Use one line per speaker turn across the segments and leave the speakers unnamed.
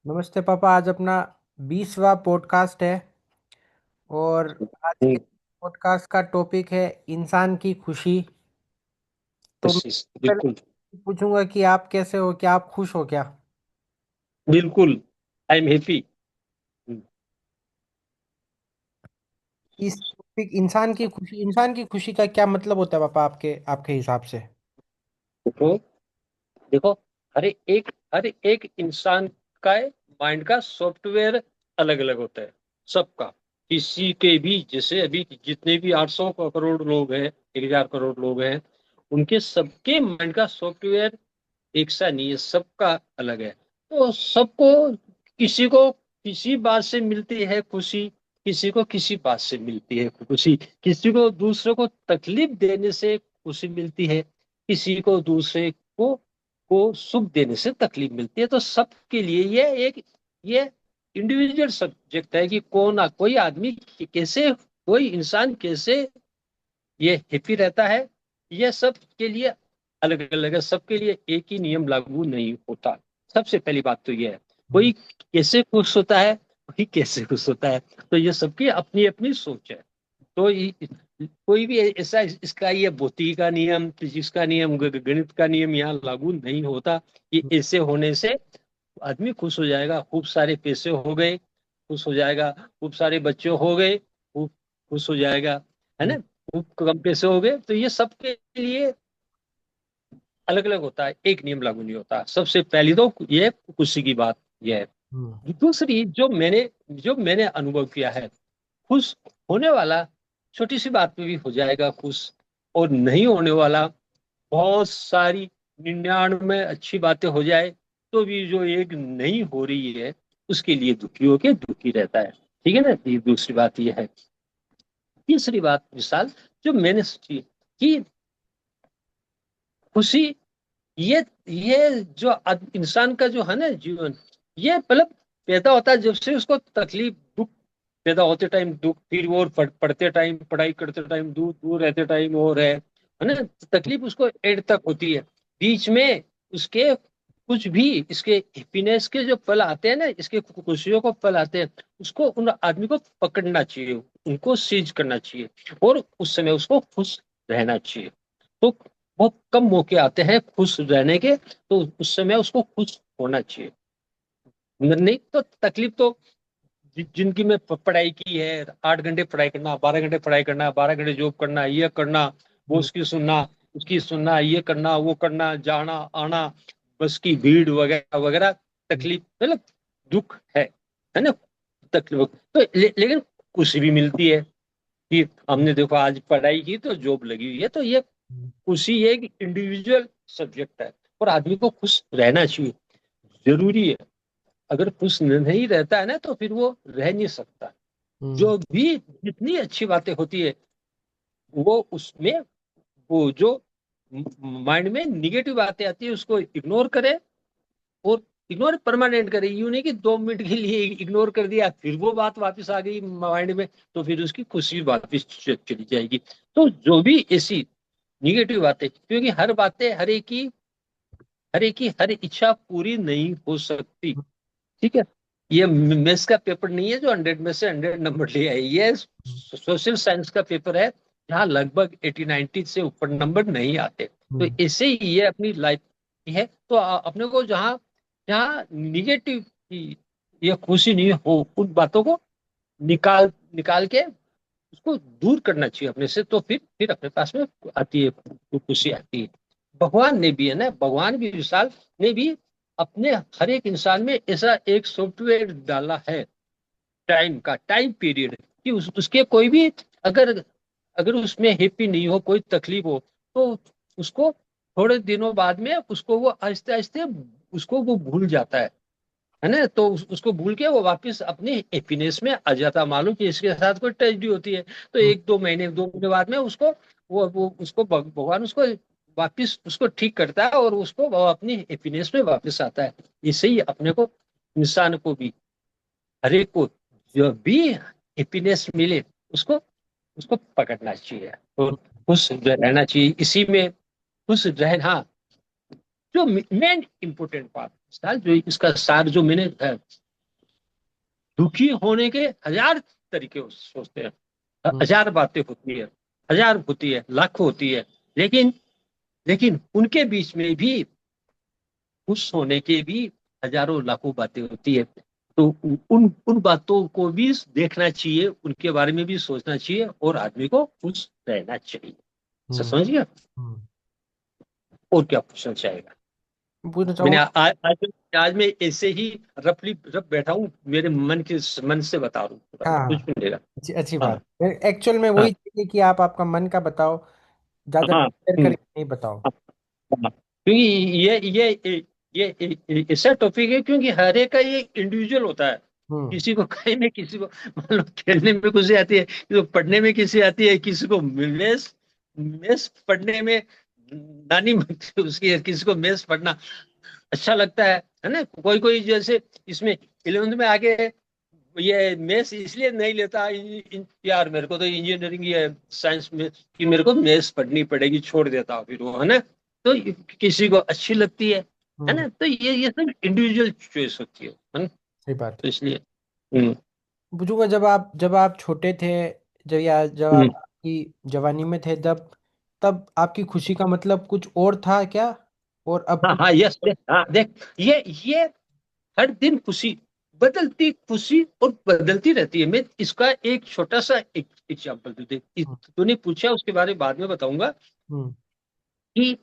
नमस्ते पापा। आज अपना 20वां पॉडकास्ट है और आज के
हम्म,
पॉडकास्ट का टॉपिक है इंसान की खुशी। तो मैं
कोशिश
पहले
बिल्कुल।
पूछूंगा कि आप कैसे हो, क्या आप खुश हो क्या?
बिल्कुल, आई एम हैप्पी।
इस टॉपिक इंसान की खुशी का क्या मतलब होता है पापा, आपके आपके हिसाब से?
देखो देखो, हर एक इंसान का माइंड का सॉफ्टवेयर अलग अलग होता है, सबका। किसी के भी, जैसे अभी जितने भी 800 करोड़ लोग हैं, 1,000 करोड़ लोग हैं, उनके सबके माइंड का सॉफ्टवेयर एक सा नहीं है, सबका अलग है। तो सबको, किसी को किसी बात से मिलती है खुशी, किसी को किसी बात से मिलती है खुशी, किसी को दूसरे को तकलीफ देने से खुशी मिलती है, किसी को दूसरे को सुख देने से तकलीफ मिलती है। तो सबके लिए ये इंडिविजुअल सब्जेक्ट है कि कोई आदमी कैसे, कोई इंसान कैसे ये हैप्पी रहता है। ये सब के लिए अलग अलग है, सबके लिए एक ही नियम लागू नहीं होता। सबसे पहली बात तो ये है, कोई कैसे खुश होता है, कोई कैसे खुश होता है। तो ये सबकी अपनी अपनी सोच है। तो कोई भी ऐसा इसका ये भौतिकी का नियम, फिजिक्स का नियम, गणित का नियम यहाँ लागू नहीं होता कि ऐसे होने से आदमी खुश हो जाएगा। खूब सारे पैसे हो गए, खुश हो जाएगा। खूब सारे बच्चे हो गए, खूब खुश हो जाएगा, है ना। खूब कम पैसे हो गए, तो ये सबके लिए अलग अलग होता है, एक नियम लागू नहीं होता। सबसे पहली तो ये खुशी की बात ये
हम्म।
है। दूसरी, जो मैंने अनुभव किया है, खुश होने वाला छोटी सी बात में भी हो जाएगा खुश, और नहीं होने वाला बहुत सारी 99 अच्छी बातें हो जाए तो भी जो एक नहीं हो रही है उसके लिए दुखी होके दुखी रहता है। ठीक है ना। ये दूसरी बात ये है। तीसरी बात, विशाल, जो मैंने सोची कि खुशी, ये जो इंसान का जो है ना जीवन, ये मतलब पैदा होता है जब से उसको तकलीफ दुख, पैदा होते टाइम दुख, फिर वो पढ़ते टाइम, पढ़ाई करते टाइम, दूर दूर रहते टाइम और है ना। तकलीफ उसको एंड तक होती है। बीच में उसके कुछ भी, इसके हैप्पीनेस के जो पल आते हैं ना, इसके खुशियों को पल आते हैं, उसको उन आदमी को पकड़ना चाहिए, उनको सीज करना चाहिए, और उस समय उसको खुश रहना चाहिए। तो बहुत कम मौके आते हैं खुश रहने के, तो उस समय उसको खुश होना चाहिए। नहीं तो तकलीफ तो जिंदगी में पढ़ाई की है, 8 घंटे पढ़ाई करना, 12 घंटे पढ़ाई करना, 12 घंटे जॉब करना, ये करना, वो
हम्म।
उसकी सुनना, उसकी सुनना, ये करना, वो करना, जाना आना, बस की भीड़ वगैरह वगैरह, तकलीफ मतलब दुख है ना। तकलीफ तो लेकिन खुशी भी मिलती है कि हमने देखो आज पढ़ाई की तो जॉब लगी हुई है। तो ये खुशी एक इंडिविजुअल सब्जेक्ट है, और आदमी को खुश रहना चाहिए, जरूरी है। अगर खुश नहीं रहता है ना तो फिर वो रह नहीं सकता।
हम्म।
जो भी जितनी अच्छी बातें होती है, वो उसमें, वो जो माइंड में निगेटिव बातें आती है उसको इग्नोर करे, और इग्नोर परमानेंट करे। यूं नहीं कि 2 मिनट के लिए इग्नोर कर दिया फिर वो बात वापस आ गई माइंड में, तो फिर उसकी खुशी वापस चली जाएगी। तो जो भी ऐसी निगेटिव बातें, क्योंकि हर एक की हर इच्छा पूरी नहीं हो सकती। ठीक है। ये मैथ्स का पेपर नहीं है जो 100 में से 100 नंबर ले आए। ये सोशल साइंस का पेपर है जहाँ लगभग 80-90 से ऊपर नंबर नहीं आते। तो
हम्म।
ऐसे ही ये अपनी लाइफ है। तो अपने को जहाँ जहाँ निगेटिव या खुशी नहीं हो, उन बातों को निकाल निकाल के उसको दूर करना चाहिए अपने से। तो फिर अपने पास में आती है, खुशी आती है। भगवान ने भी, है ना, भगवान भी, विशाल, ने भी अपने हर एक इंसान में ऐसा एक सॉफ्टवेयर डाला है, टाइम पीरियड, कि उसके कोई भी, अगर अगर उसमें हैप्पी नहीं हो, कोई तकलीफ हो, तो उसको थोड़े दिनों बाद में उसको वो आहिस्ते आहिस्ते उसको वो भूल जाता है ना। तो उसको भूल के वो वापस अपने हैप्पीनेस में आ जाता। मालूम कि इसके साथ कोई ट्रेजेडी होती है तो
हम्म।
1-2 महीने बाद में उसको, वो उसको भगवान उसको वापस उसको ठीक करता है, और उसको वो अपनी हैप्पीनेस में वापस आता है। इससे ही अपने को, इंसान को भी, हर एक को जो भी हैप्पीनेस मिले, उसको उसको पकड़ना चाहिए और खुश रहना चाहिए। इसी में खुश रहना, हाँ, जो मेन इंपोर्टेंट बात, जो इसका सार जो मैंने दुखी होने के हजार तरीके सोचते हैं,
हम्म,
हजार बातें होती है, हजार होती है, लाख होती है, लेकिन लेकिन उनके बीच में भी खुश होने के भी हजारों लाखों बातें होती है। तो उन उन बातों को भी देखना चाहिए, उनके बारे में भी सोचना चाहिए, और आदमी को खुश रहना चाहिए।
हम्म,
समझ गया?
हम्म।
और क्या पूछना चाहेगा?
पूछना
मैंने
चाहूंगा।
आज मैं ऐसे ही रफली रफ बैठा हूँ, मेरे मन से बता रहा हूँ,
हाँ,
कुछ
हाँ,
भी मिलेगा।
अच्छी
हाँ,
बात। एक्चुअल में
हाँ,
वही चाहिए कि आप आपका मन का बताओ, ज्यादा
हाँ,
शेयर
हम्म,
करके नहीं बताओ।
हाँ, हाँ। क्योंकि ये ऐसा टॉपिक है, क्योंकि हर एक का ये इंडिविजुअल होता है।
हम्म,
किसी को खाने में, किसी को मान लो खेलने में खुशी आती है, किसी को पढ़ने में खुशी आती है, किसी को मेस मेस पढ़ने में नानी बनती है उसकी, किसी को मेस पढ़ना अच्छा लगता है ना। कोई कोई जैसे इसमें 11th में आके ये मेस इसलिए नहीं लेता, यार मेरे को तो इंजीनियरिंग या साइंस में कि मेरे को मेस पढ़नी पड़ेगी, छोड़ देता हूँ फिर वो, है ना। तो किसी को अच्छी लगती है
हम्म।
ना। तो ये सब इंडिविजुअल चॉइस होती है ना।
सही बात।
तो इसलिए हम्म,
पूछूंगा, जब आप छोटे थे, जब आप
हम्म,
आपकी जवानी में थे, तब तब आपकी खुशी का मतलब कुछ और था क्या? और अब
हाँ,
कुछ?
हाँ, यस, हाँ, देख, ये हर दिन खुशी, बदलती खुशी और बदलती रहती है। मैं इसका एक छोटा सा एग्जाम्पल दे दे,
हम्म,
तूने पूछा उसके बारे में बाद में बताऊंगा
हम्म,
कि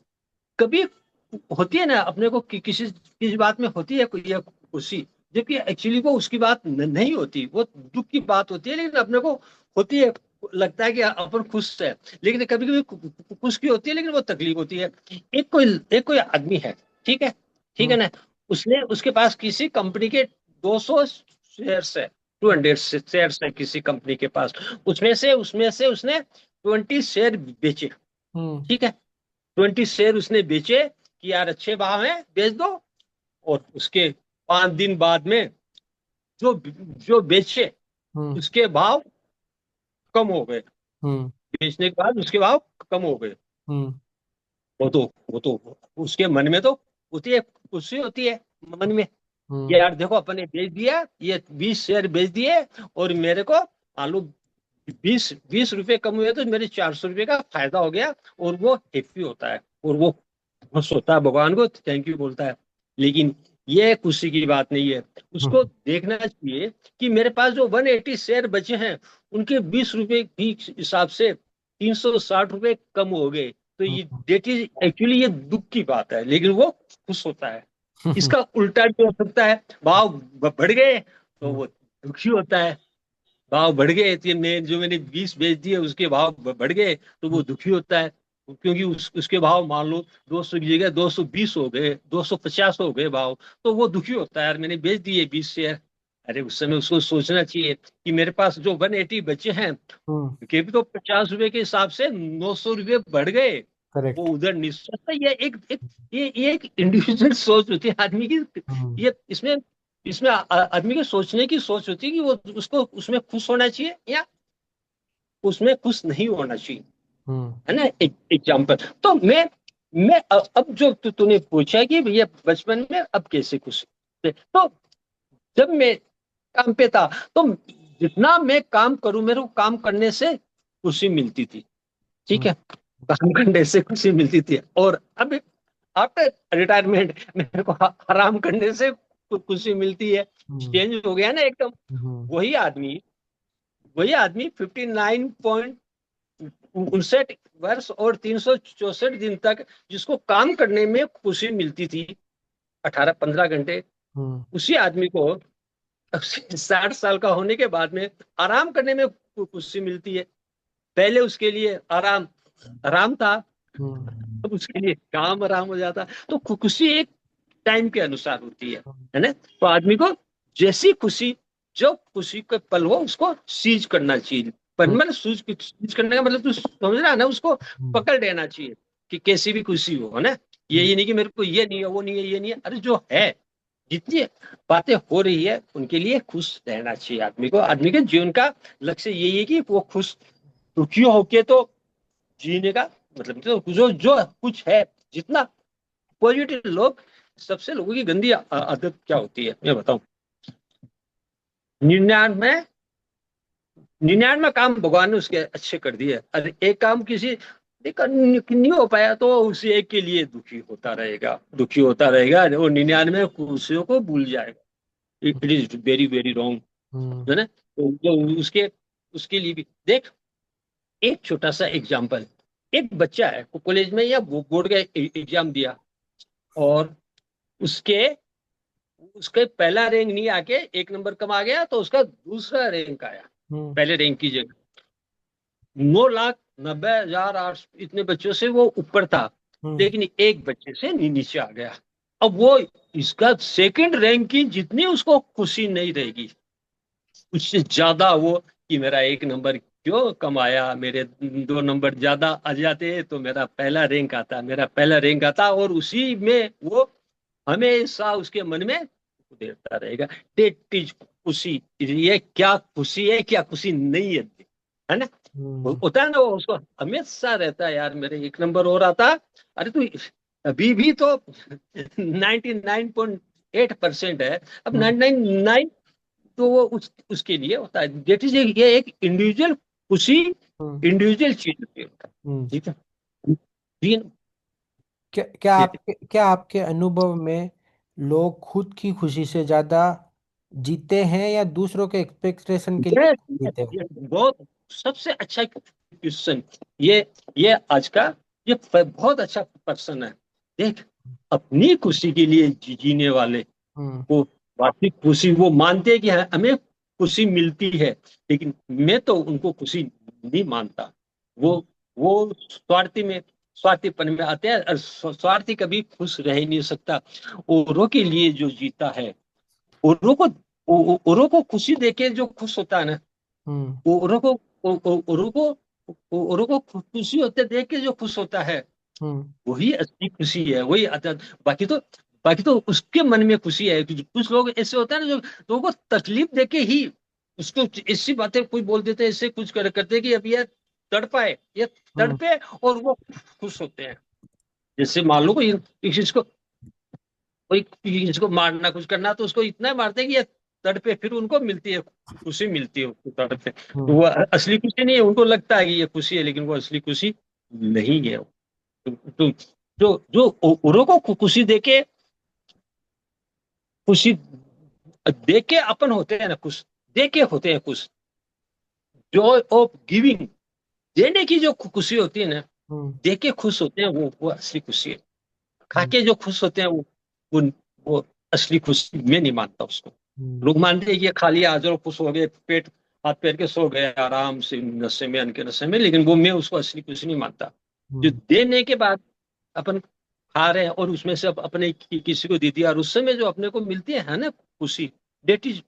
कभी होती है ना अपने को कि किसी किसी बात में होती है कोई या खुशी, जबकि एक्चुअली वो उसकी बात नहीं होती, वो दुख की बात होती है, लेकिन अपने को होती है, लगता है कि अपन खुश है, लेकिन कभी कभी खुश की होती है लेकिन वो तकलीफ होती है। एक कोई आदमी है, ठीक है, ठीक
हम्म,
है ना। उसने उसके पास किसी कंपनी के 200 शेयर्स है, 200 शेयर्स है किसी कंपनी के पास। उसमें से उसने 20 शेयर बेचे,
हम्म,
ठीक है। 20 शेयर उसने बेचे कि यार अच्छे भाव है, बेच दो। और उसके 5 दिन बाद में जो जो बेचे
हम्म,
उसके भाव कम हो गए।
हम्म,
बेचने के बाद उसके भाव कम हो गए।
हम्म,
वो तो उसके मन में तो होती है, खुशी होती है मन में कि
हम्म,
यार देखो अपन ने बेच दिया, ये 20 शेयर बेच दिए, और मेरे को मान लो 20 20 रुपए कम हुए तो मेरे 400 रुपए का फायदा हो गया। और वो हैप्पी होता है, और वो खुश होता है, भगवान को थैंक यू बोलता है। लेकिन ये खुशी की बात नहीं है। उसको
हम्म,
देखना चाहिए कि मेरे पास जो 180 शेयर बचे हैं, उनके 20 रुपए की हिसाब से 360 रुपए कम हो गए। तो ये
हम्म,
डेट इज एक्चुअली ये दुख की बात है, लेकिन वो खुश होता है।
हम्म,
इसका उल्टा भी हो सकता है, भाव बढ़ गए तो
हम्म,
वो दुखी होता है। भाव बढ़ गए तो मैंने 20 बेच दिए, उसके भाव बढ़ गए तो वो दुखी होता है। क्योंकि उसके भाव मान लो 200 की जगह 220 हो गए, 250 हो गए भाव। तो वो दुखी होता है, यार मैंने बेच दिए 20 शेयर। अरे उस समय उसको सोचना चाहिए कि मेरे पास जो 180 बचे हैं,
हम्म।
क्योंकि भी तो 50 रुपए के हिसाब से 900 रुपये बढ़ गए। वो
करेक्ट।
उधर नहीं सोचता। ये एक इंडिविजुअल सोच होती है आदमी की।
हम्म,
ये इसमें इसमें आदमी के सोचने की सोच होती है कि वो उसको उसमें खुश होना चाहिए या उसमें खुश नहीं होना चाहिए,
हम्म,
है ना। एक एग्जाम्पल तो मैं अब जो तूने पूछा कि भैया बचपन में अब कैसे खुश थे, तो जब मैं काम पे था, तो जितना मैं काम करूं मेरे को काम करने से खुशी मिलती थी, ठीक
हम्म,
है। काम करने से खुशी मिलती थी। और अब आफ्टर रिटायरमेंट मेरे को आराम करने से खुशी मिलती है।
हम्म,
चेंज हो गया ना एकदम।
हम्म,
वही आदमी वही आदमी 59.59 वर्ष और 364 दिन तक जिसको काम करने में खुशी मिलती थी 18 15 घंटे,
हम्म,
उसी आदमी को अब 60 साल का होने के बाद में आराम करने में खुशी मिलती है। पहले उसके लिए आराम आराम था,
हम्म,
अब उसके लिए काम आराम हो जाता। तो खुशी एक टाइम के अनुसार होती है ना। तो आदमी को जैसी खुशी, जो खुशी के पल हो उसको सीज करना चाहिए। पर
हम्म,
मतलब सीज करने का मतलब तू समझ रहा है ना, उसको
हम्म,
पकड़ लेना चाहिए कि कैसी भी खुशी हो, है ना। ये नहीं कि मेरे को ये नहीं है, वो नहीं है, ये नहीं है, अरे जो है, जितनी बातें हो रही है उनके लिए खुश रहना चाहिए आदमी को। आदमी के जीवन का लक्ष्य यही है कि वो खुश, दुखी होके तो जीने का मतलब, तो जो जो कुछ है, जितना पॉजिटिव लोग, सबसे लोगों की गंदी आदत क्या होती है मैं बताऊं। 99 99 काम भगवान ने उसके अच्छे कर दिए, अरे एक काम किसी नहीं हो पाया तो उसी एक के लिए दुखी होता रहेगा, दुखी होता रहेगा, और 99 खुशियों को भूल जाएगा। It is very very wrong,
hmm.
है ना। तो उसके उसके लिए भी देख, एक छोटा सा एग्जांपल। एक बच्चा है, कॉलेज में या बोर्ड का एग्जाम दिया, और उसके उसके पहला रैंक नहीं आके एक नंबर कम आ गया, तो उसका दूसरा रैंक आया
हम्म।
पहले रैंक की जगह। 9,90,800 इतने बच्चों से वो ऊपर था,
हम्म।
लेकिन एक बच्चे से नीचे आ गया। अब वो, इसका सेकंड रैंक की जितनी उसको खुशी नहीं रहेगी, उससे ज्यादा वो कि मेरा एक नंबर क्यों कम आया, मेरे 2 नंबर ज्यादा आ जाते तो मेरा पहला रैंक आता, मेरा पहला रैंक आता, और उसी में वो हमेशा उसके मन में देता रहेगा। दैट इज खुशी। ये क्या खुशी है, क्या खुशी नहीं है ना।
हम्म।
होता है ना, वो उसको हमेशा रहता है, यार मेरे एक नंबर और आता। अरे तू अभी भी तो 99.8% है, अब
हम्म।
99 तो वो उसके लिए होता है। देट इज, ये एक इंडिविजुअल खुशी,
हम्म।
इंडिविजुअल चीज होती है।
हम्म।
ठीक है। तीन
क्या आपके अनुभव में लोग खुद की खुशी से ज्यादा जीते हैं या दूसरों के एक्सपेक्टेशन के लिए
ये,
जीते हैं?
ये बहुत सबसे अच्छा क्वेश्चन। ये आज का, ये बहुत अच्छा पर्सन है। देख, अपनी खुशी के लिए जीने वाले
हम्म।
को वास्तविक खुशी वो मानते हैं कि हाँ, हमें खुशी मिलती है, लेकिन मैं तो उनको खुशी नहीं मानता। वो
हम्म।
वो स्वार्थीपन में आते हैं, और स्वार्थी कभी खुश रह ही नहीं सकता। औरों के लिए जो जीता है, औरों को औरों को खुशी देके जो खुश होता है ना,
हम्म।
औरों को औरों को औरों को खुशी होते देख के जो खुश होता है,
हम्म।
वही असली खुशी है, वही बाकी तो बाकी तो उसके मन में खुशी है। कुछ लोग ऐसे होते हैं ना, जो लोगों को तकलीफ देके ही उसको ऐसी बातें कोई बोल देते हैं, ऐसे कुछ करते हैं कि अब ये तड़पाए, ये
हम्म।
तड़पे, और वो खुश होते हैं। जैसे मान लो कोई किसी को मारना, कुछ करना, तो उसको इतना मारते हैं कि ये तड़पे, फिर उनको मिलती है खुशी, मिलती है उसको तड़पे, तो
हम्म।
वो असली खुशी नहीं है। उनको लगता है कि ये खुशी है, लेकिन वो असली खुशी नहीं है। तो जो औरों को खुशी देके, खुशी देख के अपन होते हैं ना खुश, देख के होते हैं खुश। जॉय ऑफ गिविंग, देने की जो खुशी होती है ना,
हम्म।
देख के खुश होते हैं, वो असली खुशी है। खा
हम्म।
के जो खुश होते हैं, वो वो असली खुशी मैं नहीं मानता उसको।
हम्म।
लोग मानते हैं कि ये खा लिया, आज और खुश हो गए, पेट हाथ पैर के सो गए आराम से नशे में, अन्न के नशे में, लेकिन वो मैं उसको असली खुशी नहीं मानता। जो
हम्म।
देने के बाद अपन खा रहे हैं, और उसमें से अपने किसी को दे दिया, और उस समय जो अपने को मिलती है ना खुशी, डेट इज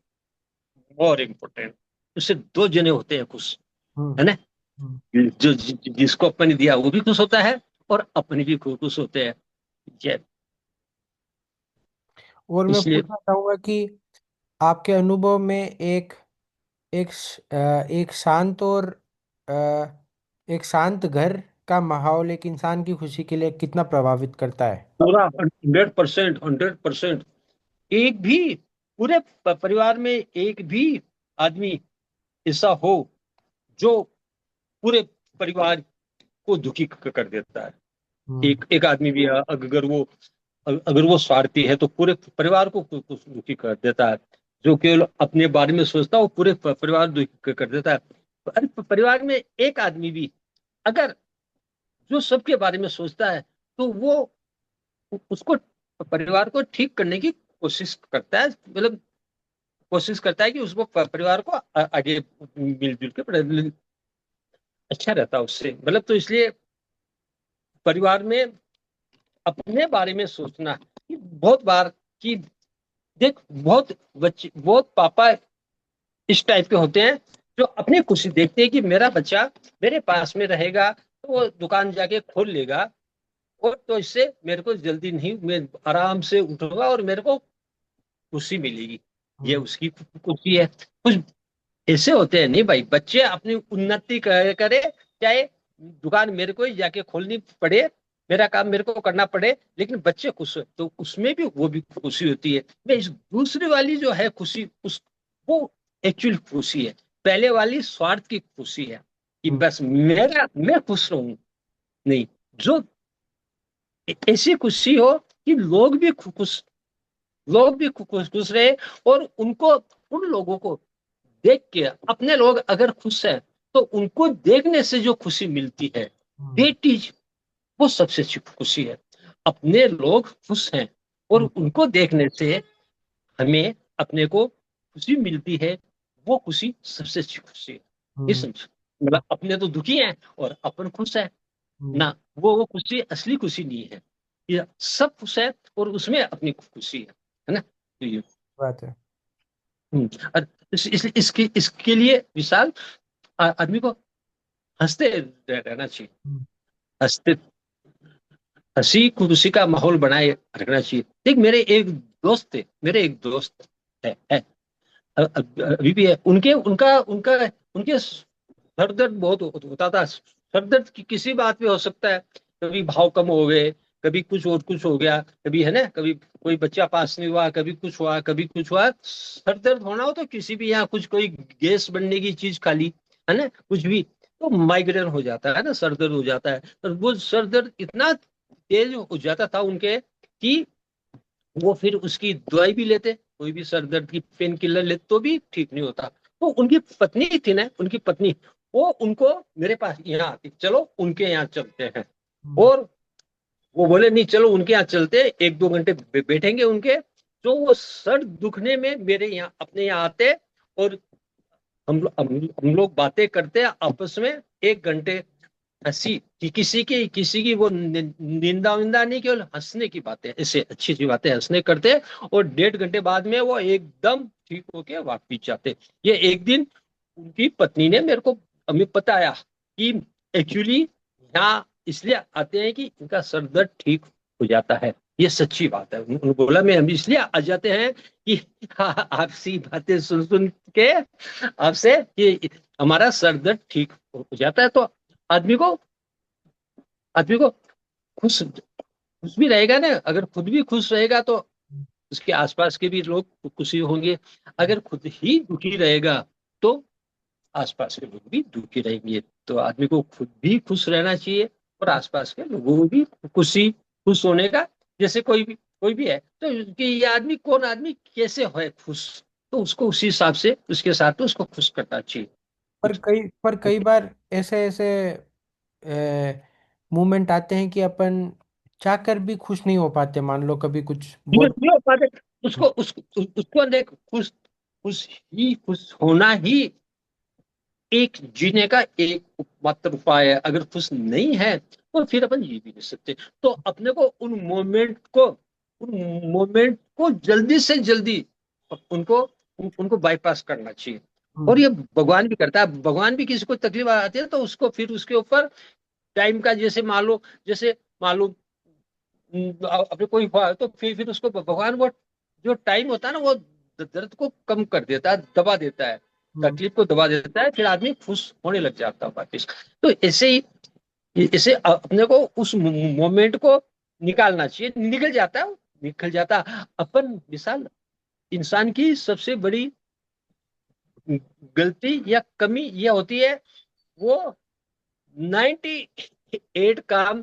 मोर इम्पोर्टेंट। उससे दो जने होते हैं खुश,
हम्म।
है ना।
हम्म।
जिसको अपन ने दिया वो भी खुश होता है, और अपने भी खुश होते हैं। ये
और मैं
इसलिए
पूछना चाहूंगा कि आपके अनुभव में एक शांत और अ, एक शांत घर का माहौल एक इंसान की खुशी के लिए कितना प्रभावित करता है?
पूरा 100%, 100%। एक भी पूरे परिवार में एक भी आदमी ऐसा हो जो पूरे परिवार को दुखी कर देता है।
हम्म।
एक एक आदमी भी अगर वो स्वार्थी है, तो पूरे परिवार को दुखी कर देता है। जो केवल अपने बारे में सोचता है, वो पूरे परिवार दुखी कर देता है। अरे परिवार में एक आदमी भी अगर जो सबके बारे में सोचता है, तो वो उसको, परिवार को ठीक करने की कोशिश करता है, मतलब कोशिश करता है कि उसको परिवार को आगे मिलजुल के अच्छा रहता है उससे, मतलब। तो इसलिए परिवार में अपने बारे में सोचना कि बहुत बार कि देख, बहुत बच्चे, बहुत पापा इस टाइप के होते हैं, जो अपनी खुशी देखते हैं कि मेरा बच्चा मेरे पास में रहेगा, तो वो दुकान जाके खोल लेगा, और तो इससे मेरे को जल्दी नहीं, मैं आराम से उठूंगा और मेरे को खुशी मिलेगी। ये
हम्म।
उसकी खुशी है। कुछ ऐसे होते हैं, नहीं भाई, बच्चे अपनी उन्नति करे, चाहे दुकान मेरे को ही जाके खोलनी पड़े, मेरा काम मेरे को करना पड़े, लेकिन बच्चे खुश हो तो उसमें भी वो भी खुशी होती है। मैं इस दूसरी वाली जो है खुशी, उस वो एक्चुअल खुशी है। पहले वाली स्वार्थ की खुशी है कि
हम्म,
बस मेरा मैं खुश रहूं। नहीं, जो ऐसी खुशी हो कि लोग भी खुश, लोग भी खुश खुश रहे, और उनको, उन लोगों को देख के, अपने लोग अगर खुश है तो उनको देखने से जो खुशी मिलती है,
हम्म,
दैट इज, वो सबसे अच्छी खुशी है। अपने लोग खुश हैं और
हम्म,
उनको देखने से हमें अपने को खुशी मिलती है, वो खुशी सबसे अच्छी खुशी है। ये
हम्म,
समझ, मतलब अपने तो दुखी हैं और अपन खुश है
हम्म,
ना, वो खुशी असली खुशी नहीं है। ये सब खुश है और उसमें अपनी खुशी है ना। तो ये
बात है।
और इसके लिए विशाल, आदमी को हंसते रहना चाहिए।
हम्म,
हंसते, हंसी खुशी का माहौल बनाए रखना चाहिए। देख, मेरे एक दोस्त थे, मेरे एक दोस्त है, अभी भी है, उनके उनका उनका उनके सर दर्द बहुत होता था। सर दर्द किसी बात पे हो सकता है, कभी भाव कम हो गए, कभी कुछ और कुछ हो गया, कभी है ना, कभी कोई बच्चा पास नहीं हुआ, कभी कुछ हुआ, कभी कुछ हुआ। सर दर्द होना हो तो किसी भी यहाँ कुछ कोई गैस बनने की चीज खा ली, है ना, कुछ भी, तो माइग्रेन हो जाता है ना, सर दर्द हो जाता है। और वो सर दर्द इतना तेज हो जाता था उनके कि वो फिर उसकी दवाई भी लेते, कोई भी सर दर्द की पेन किलर लेते तो भी ठीक नहीं होता। तो उनकी पत्नी थी ना, उनकी पत्नी, वो उनको मेरे पास यहाँ आती, चलो उनके यहाँ चलते हैं।
हम्म,
और वो बोले नहीं, चलो उनके यहाँ चलते, एक दो घंटे बैठेंगे उनके। तो वो सर दुखने में मेरे यहाँ, अपने यहाँ आते, और हम लोग बातें करते आपस में, 1 घंटे हंसी, कि किसी की वो निंदा विंदा नहीं, केवल हंसने की बातें, ऐसे अच्छी अच्छी बातें हंसने करते, और 1.5 घंटे बाद में वो एकदम ठीक होके वापिस जाते। ये एक दिन उनकी पत्नी ने मेरे को हमें बताया कि एक्चुअली यहाँ इसलिए आते हैं कि इनका सर दर्द ठीक हो जाता है। ये सच्ची बात है। उन्होंने बोला मैं, हम इसलिए आ जाते हैं कि आपसी बातें सुन सुन के आपसे कि हमारा सर दर्द ठीक हो जाता है। तो आदमी को आदमी को खुश खुश भी रहेगा ना, अगर खुद भी खुश रहेगा तो उसके आसपास के भी लोग खुशी होंगे। अगर खुद ही दुखी रहेगा तो आसपास के लोग भी दुखी रहेंगे। तो आदमी को खुद भी खुश रहना चाहिए और आसपास के लोगों को भी खुश होने का, जैसे कोई भी है तो कि ये आदमी, कौन आदमी कैसे है खुश, तो उसको उसी हिसाब से उसके साथ तो उसको खुश करना चाहिए।
पर कई बार ऐसे ऐसे मोमेंट आते हैं कि अपन चाहकर भी खुश नहीं हो पाते, मान लो कभी कुछ बहुत।
नहीं हो पाते, उसको देख, खुश होना ही एक जीने का एक मात्र उपाय है। अगर खुश नहीं है तो फिर अपन जी भी नहीं सकते। तो अपने को उन मोमेंट को जल्दी से जल्दी उनको उनको बाईपास करना चाहिए। और
हम्म,
ये भगवान भी करता है। भगवान भी किसी को तकलीफ आती है तो उसको फिर उसके ऊपर टाइम का, जैसे मान लो अपने कोई हुआ है, तो फिर उसको भगवान वो जो टाइम होता है ना, वो दर्द को कम कर देता है, दबा देता है,
हम्म,
तकलीफ को दबा देता है, फिर आदमी खुश होने लग जाता है वापिस। तो ऐसे ही, इसे अपने को उस मोमेंट को निकालना चाहिए, निकल जाता है, निकल जाता है। अपन मिसाल, इंसान की सबसे बड़ी गलती या कमी यह होती है, वो 98 काम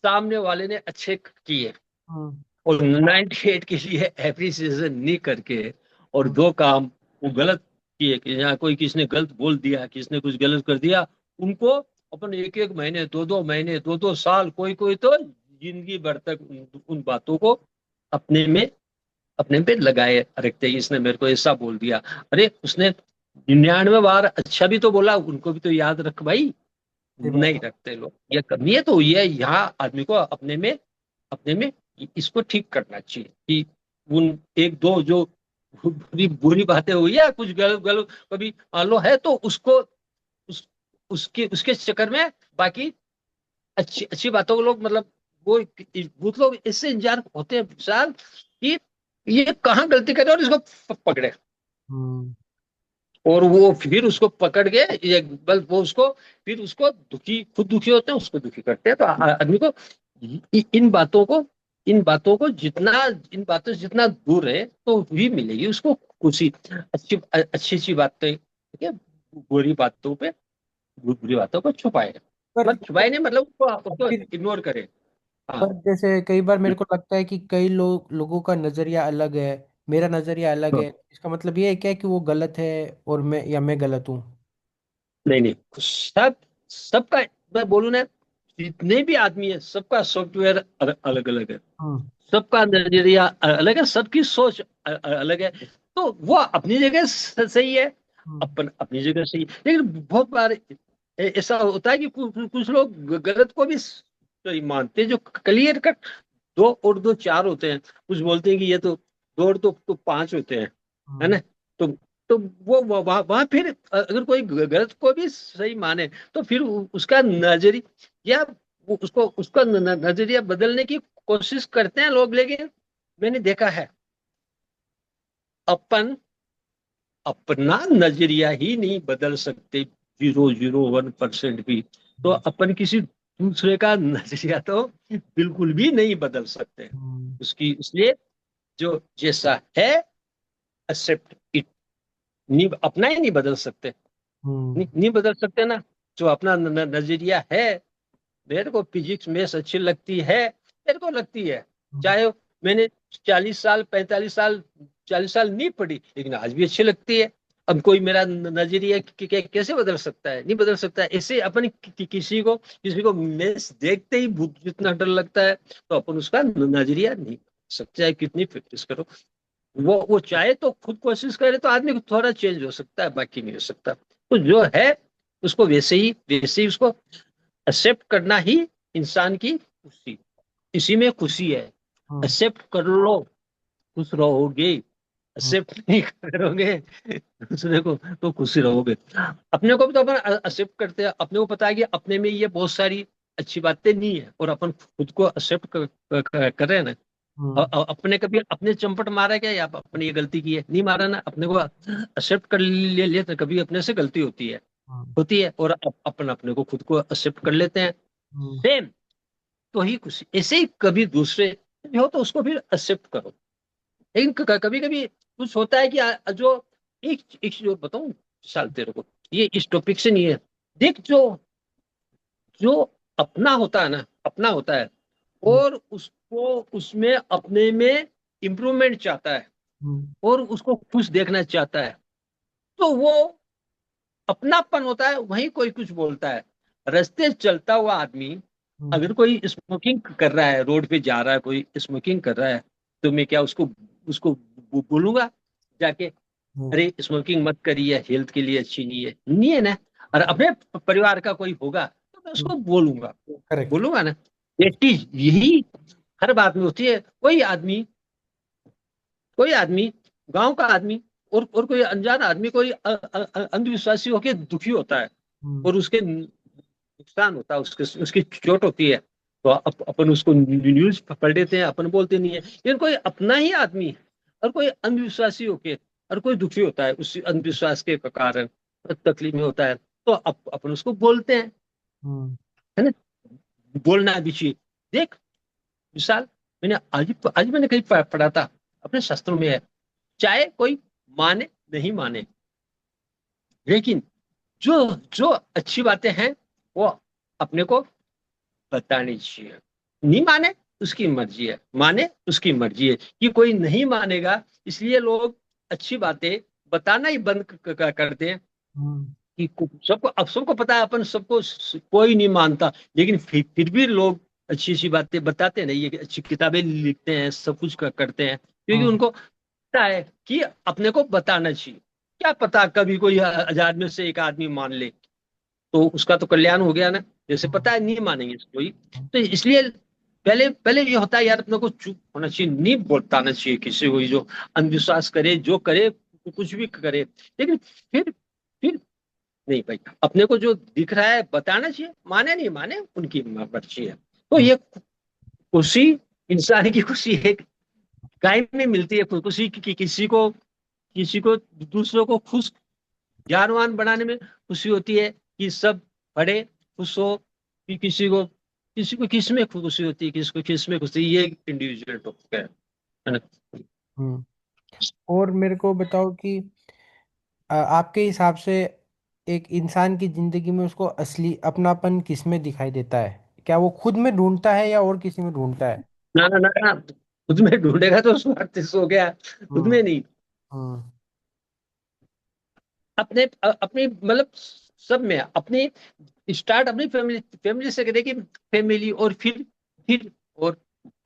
सामने वाले ने अच्छे किए,
हम्म,
और 98 के लिए एप्रिसिएशन नहीं करके, और
हम्म,
2 काम वो गलत किए, कि यहाँ कोई किसने गलत बोल दिया, किसने कुछ गलत कर दिया, उनको अपन 1-1 महीने, 2-2 महीने, 2-2 साल, कोई कोई तो जिंदगी भर तक उन बातों को अपने में अपने पे लगाए रखते हैं। इसने मेरे को ऐसा बोल दिया, अरे उसने 99 बार अच्छा भी तो बोला, उनको भी तो याद रख भाई।
सही बात
नहीं
है।
रखते लोग, ये कमी है। तो ये यहाँ आदमी को अपने में इसको ठीक करना चाहिए कि उन एक दो जो बुरी बुरी बातें हुई है, कुछ गलत गलत कभी मान लो है, तो उसको उसके उसके चक्कर में बाकी अच्छी अच्छी बातों को लोग, मतलब वो बहुत लोग इससे इंतजार होते हैं विशाल, कि ये कहाँ गलती करे और इसको पकड़े,
हम्म,
और वो फिर उसको पकड़ के, ये बल वो उसको फिर उसको दुखी, खुद दुखी होते हैं, उसको दुखी करते हैं। तो आदमी को इन बातों को, इन बातों को जितना, इन बातों से जितना दूर है तो भी मिलेगी उसको खुशी। अच्छी अच्छी अच्छी बातें, ठीक है, बुरी बातों पे, बुरी बातों को छुपाए,
पर
मतलब छुपाए नहीं, मतलब उसको उसको
फिर
इग्नोर करे। हाँ।
पर जैसे कई बार मेरे को लगता है कि कई लोगों का नजरिया अलग है, मेरा नजरिया अलग है, इसका मतलब ये है क्या कि वो गलत है और मैं गलत हूँ?
नहीं नहीं, सब, सबका, मैं बोलूँ ना, जितने भी आदमी है सबका सॉफ्टवेयर अलग अलग है,
हम्म।
सबका नजरिया अलग है, सबकी सोच अलग है। तो वो अपनी जगह सही है,
हम्म।
अपन अपनी जगह सही है। लेकिन बहुत बार ऐसा होता है कि कुछ लोग गलत को भी सही मानते हैं, जो क्लियर कट दो और दो चार होते हैं। कुछ बोलते हैं कि ये तो दो और दो तो पांच होते हैं, है
हम्म।
ना। तो तो वो वहां फिर अगर कोई गलत को भी सही माने तो फिर उसका नजरिया, वो उसको उसका नजरिया बदलने की कोशिश करते हैं लोग। लेकिन मैंने देखा है, अपन अपना नजरिया ही नहीं बदल सकते 0.01% भी, तो अपन किसी दूसरे का नजरिया तो बिल्कुल भी नहीं बदल सकते।
हम्म।
उसकी इसलिए जो जैसा है, एक्सेप्ट इट। नहीं, अपना ही नहीं बदल सकते,
हम्म।
नहीं बदल सकते ना। जो अपना नजरिया है, मेरे को फिजिक्स मैथ्स अच्छी लगती है, मेरे को लगती है,
हम्म।
चाहे मैंने 40 साल 45 साल 40 साल नहीं पढ़ी, लेकिन आज भी अच्छी लगती है। अब कोई मेरा नजरिया कैसे बदल सकता है? नहीं बदल सकता है। ऐसे अपन किसी को मैथ्स देखते ही भूत जितना डर लगता है, तो अपन उसका नजरिया नहीं बदल सकते, चाहे कितनी प्रैक्टिस करो। वो चाहे तो खुद कोशिश करे तो आदमी को थोड़ा चेंज हो सकता है, बाकी नहीं हो सकता। तो जो है उसको वैसे ही उसको एक्सेप्ट करना ही इंसान की खुशी, इसी में खुशी है।
हम्म।
एक्सेप्ट कर लो, खुश रहोगे।
हम्म।
एक्सेप्ट नहीं करोगे दूसरे को तो खुशी रहोगे। अपने को भी तो अपन एक्सेप्ट करते हैं, अपने को पता है कि अपने में ये बहुत सारी अच्छी बातें नहीं है, और अपन खुद को एक्सेप्ट कर रहे हैं ना।
हम्म।
अपने कभी अपने चंपट मारा क्या, या अपने ये गलती की है? नहीं मारा ना, अपने को एक्सेप्ट कर लिया तो कभी अपने से गलती
हम्म।
होती है, और अपन अपने को खुद को एक्सेप्ट कर लेते हैं।
हम्म।
सेम, तो ही खुशी। ऐसे ही कभी दूसरे भी हो तो उसको फिर एक्सेप्ट करो। लेकिन कभी कभी कुछ होता है कि जो एक जो बताऊं साल तेरे को, ये इस टॉपिक से नहीं है। देख, जो जो अपना होता है ना, अपना होता है,
हम्म।
और उसको उसमें अपने में इम्प्रूवमेंट चाहता है,
हम्म।
और उसको खुश देखना चाहता है, तो वो अपनापन होता है। वहीं कोई कुछ बोलता है, रास्ते चलता हुआ आदमी
हम्म।
अगर कोई स्मोकिंग कर रहा है, रोड पे जा रहा है, कोई स्मोकिंग कर रहा है, तो मैं क्या उसको उसको बोलूंगा जाके,
हम्म।
अरे स्मोकिंग मत करिए, हेल्थ के लिए अच्छी नहीं है ना। और अपने परिवार का कोई होगा तो मैं उसको बोलूंगा,
करेक्ट।
बोलूंगा ना। ये चीज यही हर बात में होती है। कोई आदमी गांव का आदमी और कोई अनजान आदमी, कोई अंधविश्वासी होकर दुखी होता है,
हम्म।
और उसके नुकसान होता है, उसकी चोट होती है, तो अपन उसको न्यूज पढ़ लेते हैं, अपन बोलते नहीं है। लेकिन कोई अपना ही आदमी और कोई अंधविश्वासी होके और कोई दुखी होता है उस अंधविश्वास के कारण, तकलीफ में होता है, तो अपन उसको बोलते हैं,
हम्म।
है ना। बोलना भी चाहिए। देख, विशाल, आज मैंने कहीं पढ़ा था, अपने शास्त्रों में है, चाहे कोई माने नहीं माने, लेकिन जो जो अच्छी बातें हैं वो अपने को बतानी चाहिए। नहीं माने उसकी मर्जी है, माने उसकी मर्जी है। कि कोई नहीं मानेगा, इसलिए लोग अच्छी बातें बताना ही बंद कर दें।
हम्म।
कि सबको, अब सबको पता है, अपन सबको कोई नहीं मानता, लेकिन फिर भी लोग अच्छी अच्छी बातें बताते हैं ना, ये अच्छी किताबें लिखते हैं, सब कुछ करते हैं, क्योंकि
हम्म।
उनको पता है कि अपने को बताना चाहिए। क्या पता कभी कोई 1000 में से एक आदमी मान ले, तो उसका तो कल्याण हो गया ना। जैसे पता है नहीं मानेंगे कोई, तो इसलिए पहले पहले ये होता है यार, अपने को चुप होना चाहिए, नहीं बताना चाहिए किसी को, जो अंधविश्वास करे, जो करे, कुछ भी करे। लेकिन फिर नहीं भाई, अपने को जो दिख रहा है बताना चाहिए, माने नहीं माने उनकी मर्जी है। तो
हम्म।
ये खुशी, इंसान की खुशी एक गाय में मिलती है। खुशी किसी को दूसरों को खुश, ज्ञानवान बनाने में खुशी होती है, कि सब पढ़े खुश हो। कि किसी को किसी को किस में खुशी होती है, किसको किस में खुशी, ये इंडिविजुअल टॉपिक है ना।
हम्म। और मेरे को बताओ कि आपके हिसाब से एक इंसान की जिंदगी में उसको असली अपनापन किस में दिखाई देता है? क्या वो खुद में ढूंढता है या और किसी में ढूंढता है?
ना ना ना ना, खुद में ढूंढेगा तो स्वार्थ हो गया, खुद
हम्म।
में नहीं।
हम्म।
अपने अपनी मतलब सब में अपने, स्टार्ट अपनी फैमिली फैमिली से करें कि फैमिली, और फिर और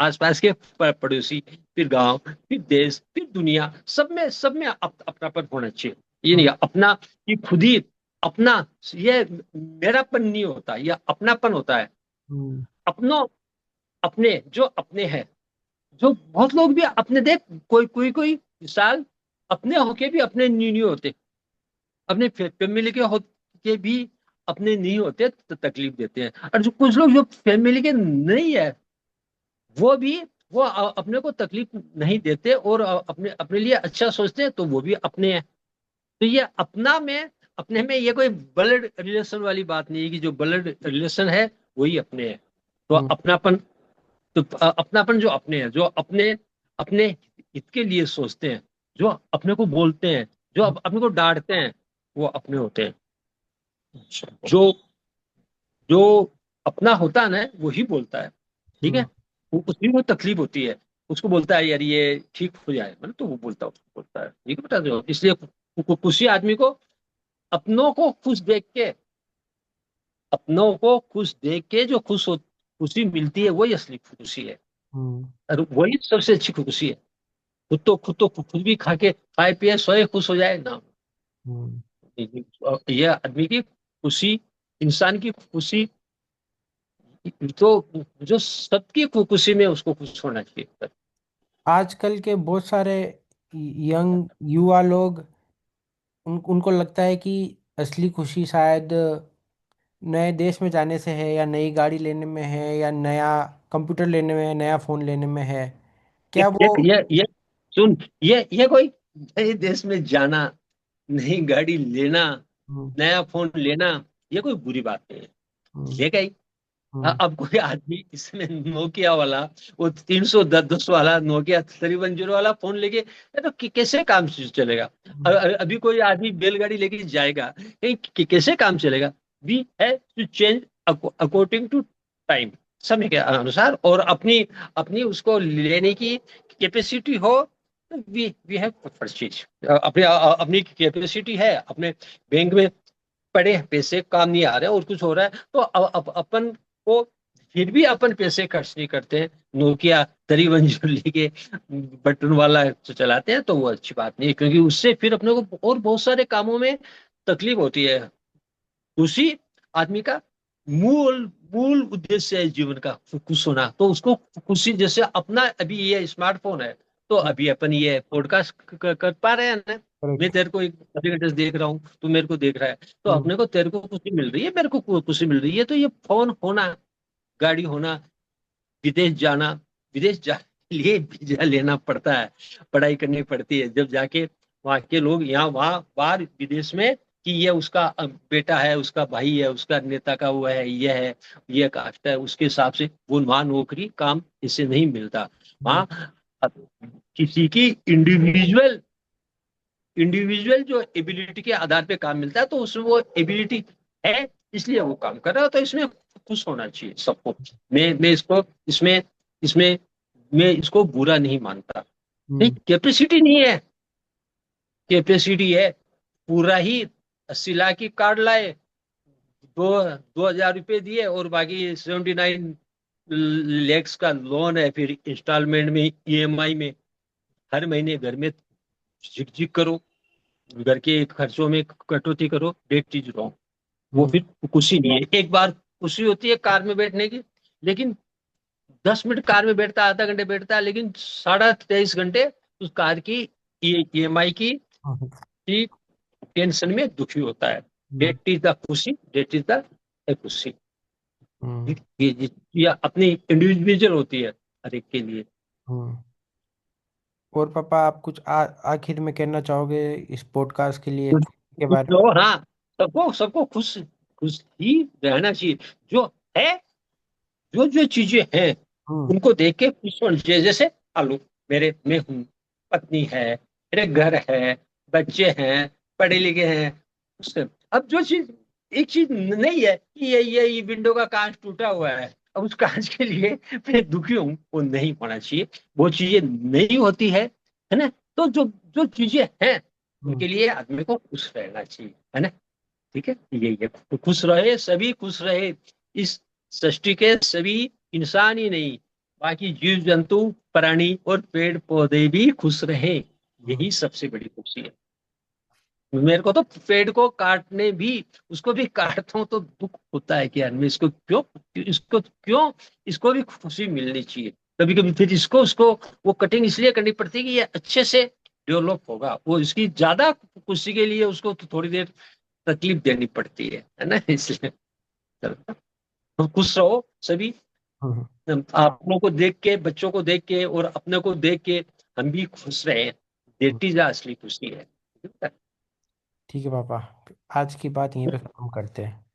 आसपास के पड़ोसी, फिर गांव, फिर देश, फिर दुनिया, सब में अपनापन होना चाहिए। ये नहीं
हम्म।
अपना कि खुद ही अपना, ये मेरापन नहीं होता, ये अपनापन होता है।
हम्म।
अपनों, अपने जो अपने हैं, जो बहुत लोग भी अपने देख, कोई मिसाल अपने होके भी अपने नहीं होते, अपने फैमिली के होके भी अपने नहीं होते तो तकलीफ देते हैं। और जो कुछ लोग जो फैमिली के नहीं है, वो भी वो अपने को तकलीफ नहीं देते और अपने अपने लिए अच्छा सोचते हैं, तो वो भी अपने हैं। तो ये अपना में, अपने में ये कोई ब्लड रिलेशन वाली बात नहीं है कि जो ब्लड रिलेशन है वही अपने हैं। तो
हम्म।
अपनापन, तो अपनापन जो अपने हैं, जो अपने अपने हित के लिए सोचते हैं, जो अपने को बोलते हैं, जो अपने को डांटते हैं, वो अपने होते हैं। जो जो अपना होता है ना वही बोलता है, ठीक है।
हम्म।
उसकी वो तकलीफ होती है, उसको बोलता है यार ये ठीक हो जाए, मतलब तो वो बोलता है, उसको बोलता है, ठीक है बेटा। जो इसलिए खुशी आदमी को अपनों को खुश देख के, अपनों को खुश देख के जो खुशी मिलती है वही असली खुशी है।
हम्म।
और वही सबसे अच्छी खुशी है। खुद तो खुद भी खा के खाए पिए सोए खुश हो जाए ना,
हम्म।
ये आदमी की खुशी, इंसान की खुशी, तो जो सबकी खुशी में उसको खुश होना चाहिए।
आजकल के बहुत सारे यंग युवा लोग, उनको लगता है कि असली खुशी शायद नए देश में जाने से है, या नई गाड़ी लेने में है, या नया कंप्यूटर लेने में है, नया फोन लेने में है। क्या वो?
ये सुन, ये कोई नए देश में जाना, नई गाड़ी लेना,
हम्म।
नया फोन लेना, ये कोई बुरी बात नहीं है,
हम्म।
लेगा ही।
हम्म।
अब कोई आदमी इसमें नोकिया वाला, वो 310 वाला नोकिया 3110 वाला फोन लेके, ये तो कैसे काम चलेगा?
हम्म।
अभी कोई आदमी बैलगाड़ी लेके जाएगा, कैसे काम चलेगा? We have to change according to time, समय के अनुसार, और अपनी अपनी उसको लेने की कैपेसिटी हो। वी वी हैव परचेज, अपने अपनी कैपेसिटी है, अपने बैंक में पड़े हैं पैसे, काम नहीं आ रहे और कुछ हो रहा है, तो अपन को फिर भी अपन पैसे खर्च नहीं करते हैं, नोकिया 31 लेके बटन वाला जो चलाते हैं, तो वो अच्छी बात नहीं है, क्योंकि उससे फिर अपने को और बहुत सारे कामों में तकलीफ होती है। खुशी आदमी का मूल मूल उद्देश्य है जीवन का, खुश होना। तो उसको खुशी, जैसे अपना अभी ये स्मार्टफोन है, तो अभी अपन ये पॉडकास्ट कर पा रहे हैं ना। मैं
करेक्ट।
तेरे को एक घंटे देख रहा हूँ, तू मेरे को देख रहा है, तो
हम्म।
अपने को, तेरे को खुशी मिल रही है, मेरे को खुशी मिल रही है। तो ये फोन होना, गाड़ी होना, विदेश जाना, विदेश जाने के लिए वीजा लेना पड़ता है, पढ़ाई करनी पड़ती है, जब जाके वहाँ के लोग यहाँ वहाँ बाहर विदेश में, कि ये उसका बेटा है, उसका भाई है, उसका नेता का वो है, ये कास्ट है, उसके हिसाब से वो वहाँ नौकरी काम इससे नहीं मिलता।
हम्म।
वहाँ किसी की इंडिविजुअल इंडिविजुअल जो एबिलिटी के आधार पे काम मिलता है, तो उसमें वो एबिलिटी है, इसलिए वो काम कर रहा है। तो इसमें खुश होना चाहिए सबको। मैं इसको, इसमें इसमें मैं इसको बुरा नहीं मानता। नहीं,
हम्म।
कैपेसिटी नहीं है, कैपेसिटी है, पूरा ही 80 लाख की कार्ड लाए, 2,000 रुपये दिए, और बाकी 79 लैक्स का लोन है, फिर इंस्टॉलमेंट में, ईएमआई में, हर महीने घर में झिकझिक करो, घर के खर्चों में कटौती करो, डेढ़ चीज रहो। वो
हम्म।
फिर खुशी नहीं है। एक बार खुशी होती है कार में बैठने की, लेकिन 10 मिनट कार में बैठता है, आधा घंटे बैठता है, लेकिन 23.5 घंटे उस कार की ईएमआई की टेंशन में दुखी होता है।
हम्म।
डेट इज द खुशी, डेट इज द खुशी।
हम्म।
ये अपनी इंडिविजुअल होती है हर एक के लिए।
हम्म। और पापा, आप कुछ आखिर में कहना चाहोगे इस पॉडकास्ट के लिए,
कुछ
खुशी के
कुछ
बारे
तो हाँ, सबको सबको खुश खुश ही रहना चाहिए। जो है, जो जो चीजें हैं
हम्म।
उनको देख के खुश होना चाहिए। जैसे आलू, मेरे मैं हूँ, पत्नी है, मेरे घर है, बच्चे हैं, पढ़े लिखे हैं। उससे अब जो चीज, एक चीज नहीं है कि ये विंडो का कांच टूटा हुआ है, अब उस कांच के लिए मैं दुखी हूँ, वो नहीं होना चाहिए। वो चीजें नहीं होती है ना। तो जो जो चीजें हैं
हम्म।
उनके लिए आदमी को खुश रहना चाहिए, है ना। ठीक है, यही है, तो खुश रहे, सभी खुश रहे। इस सृष्टि के सभी इंसान ही नहीं, बाकी जीव जंतु, प्राणी और पेड़ पौधे भी खुश रहे,
हम्म।
यही सबसे बड़ी खुशी है। मेरे को तो पेड़ को काटने भी, उसको भी काटता हूं तो दुख होता है कि यार मैं इसको क्यों इसको भी खुशी मिलनी चाहिए। कभी कभी फिर इसको उसको वो कटिंग इसलिए करनी पड़ती है कि ये अच्छे से डेवलप होगा, वो इसकी ज्यादा खुशी के लिए उसको तो थोड़ी देर तकलीफ देनी पड़ती है ना। इसलिए चलो, तो खुश रहो सभी।
हम्म।
आप लोगों को देख के, बच्चों को देख के और अपने को देख के हम भी खुश रहे,
हम्म।
देती जा असली खुशी है।
ठीक है पापा, आज की बात यहीं पे खत्म करते हैं।